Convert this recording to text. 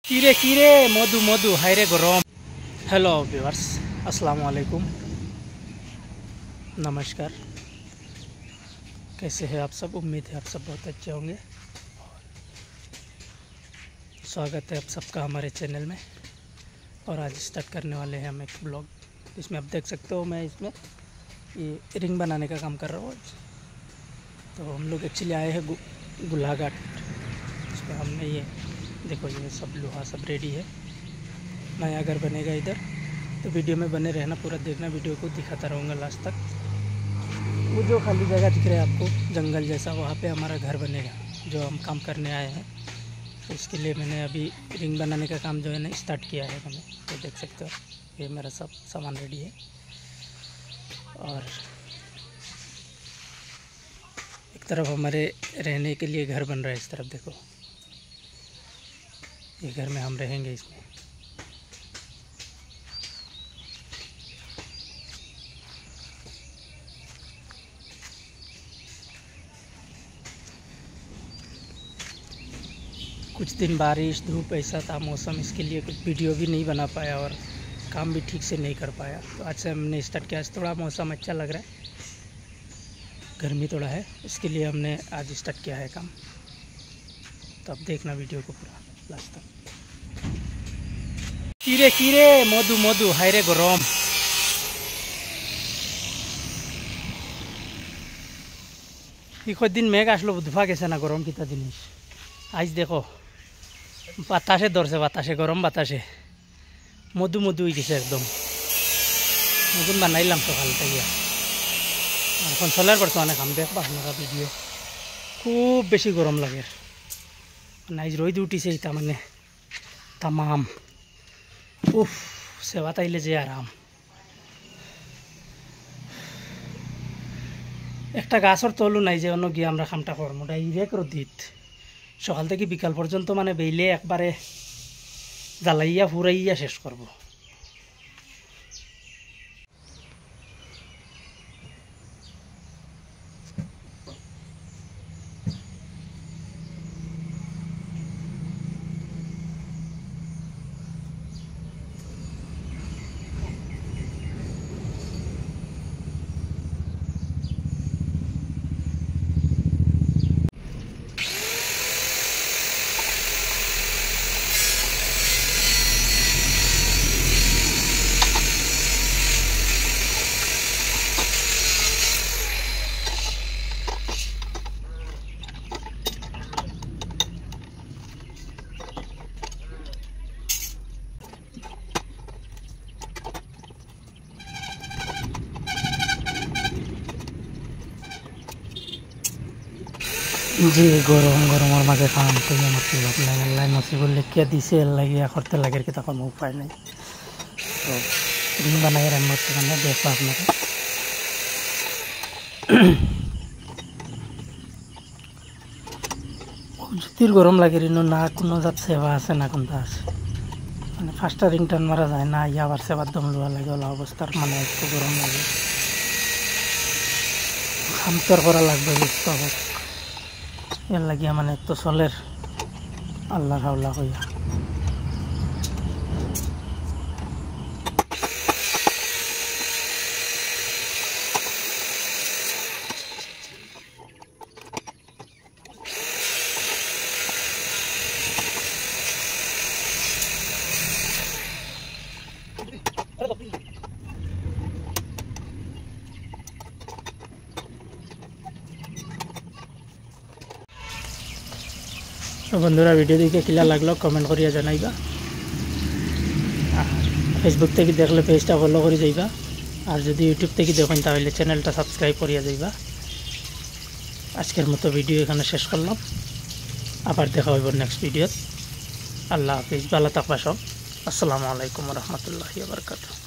কিরে কিরে মধু মধু হাইরে গরম। हेलो व्यूअर्स, अस्सलाम वालेकुम, नमस्कार। कैसे हैं आप सब? उम्मीद है आप सब बहुत अच्छे होंगे। स्वागत है आप सबका हमारे चैनल में। और आज स्टार्ट करने वाले हैं हम एक ब्लॉग। इसमें आप देख सकते हो मैं इसमें ये रिंग बनाने का काम कर रहा हूँ। तो हम लोग एक्चुअली आए हैं गुलाघाट। इसमें हमने ये देखो, ये सब लोहा सब रेडी है। नया घर बनेगा इधर, तो वीडियो में बने रहना, पूरा देखना। वीडियो को दिखाता रहूँगा लास्ट तक। वो जो खाली जगह दिख रहा है आपको जंगल जैसा, वहाँ पे हमारा घर बनेगा जो हम काम करने आए हैं। तो इसके लिए मैंने अभी रिंग बनाने का काम जो है ना स्टार्ट किया है मैंने। तो देख सकते हो ये मेरा सब सामान रेडी है। और एक तरफ हमारे रहने के लिए घर बन रहा है, इस तरफ देखो, ये घर में हम रहेंगे इसमें। कुछ दिन बारिश धूप ऐसा था मौसम, इसके लिए कुछ वीडियो भी नहीं बना पाया और काम भी ठीक से नहीं कर पाया। तो आज से हमने स्टार्ट किया। आज थोड़ा मौसम अच्छा लग रहा है, गर्मी थोड़ा है, इसके लिए हमने आज स्टार्ट किया है काम। तो अब देखना वीडियो को पूरा लास्ट तक। किरे किरे मधु मधु हाइरे गरम। कई दिन मेघ आसलो बुधवा गेছে ना गरम किता जिनिस। आज देखो বাতাসে ধরছে, বাতাসে গরম বাতাসে মধু মধু হয়ে গেছে একদম। নতুন বানাইলাম সকাল থেকে, এখন চলার বর্তমানে খাম। দেখবা আপনারা ভিডিও, খুব বেশি গরম লাগে। আজ রোদ উঠিছে এটা মানে তামাম। উফ, সেবা তাইলে যে আরাম। একটা গাছের তলু নাই যে অন্য গিয়ে আমরা খামটা করবো। ডাইরেক্ট রোদিত সকাল থেকে বিকাল পর্যন্ত মানে বেইলে একবারে জ্বালাইয়া ফুরাইয়া শেষ করব। जी गरम गरमर माजे काम तो अल्लाह नसीबुल लिखिया दिसे लगे करते लगे कि तक उपाय नहीं। तो रिंग बनाए रान बर्तमाने देखो आपनारा जुतिर गरम लगे रिनो ना कोनो जात सेवा आछे ना कोनता आछे। माने फार्स्ट रिंग टान मारा जाए ना, इया आबार सेवार दम लुआ लागे ओला अवस्थार माने एकटु गरम लागे। खामतर करा लागबे बुझते होबे। यार लगिया माने तो सोलेर अल्लाह हावला हइया। तो बंधुरा वीडियो देखे किला लागलो कमेंट करिया जानाइबा। फेसबुक থেকে देखले पेजटा फलो করে যাইবা। আর যদি ইউটিউব থেকে দেখেন তাহলে চ্যানেলটা সাবস্ক্রাইব করিয়া যাইবা। আজকের মতো ভিডিও এখানে শেষ করলাম। আবার দেখা হবে নেক্সট ভিডিওতে। আল্লাহ হাফেজ, ভালো থাকবা সব। আসসালামু আলাইকুম ওয়া রাহমাতুল্লাহি ওয়া বারাকাতুহু।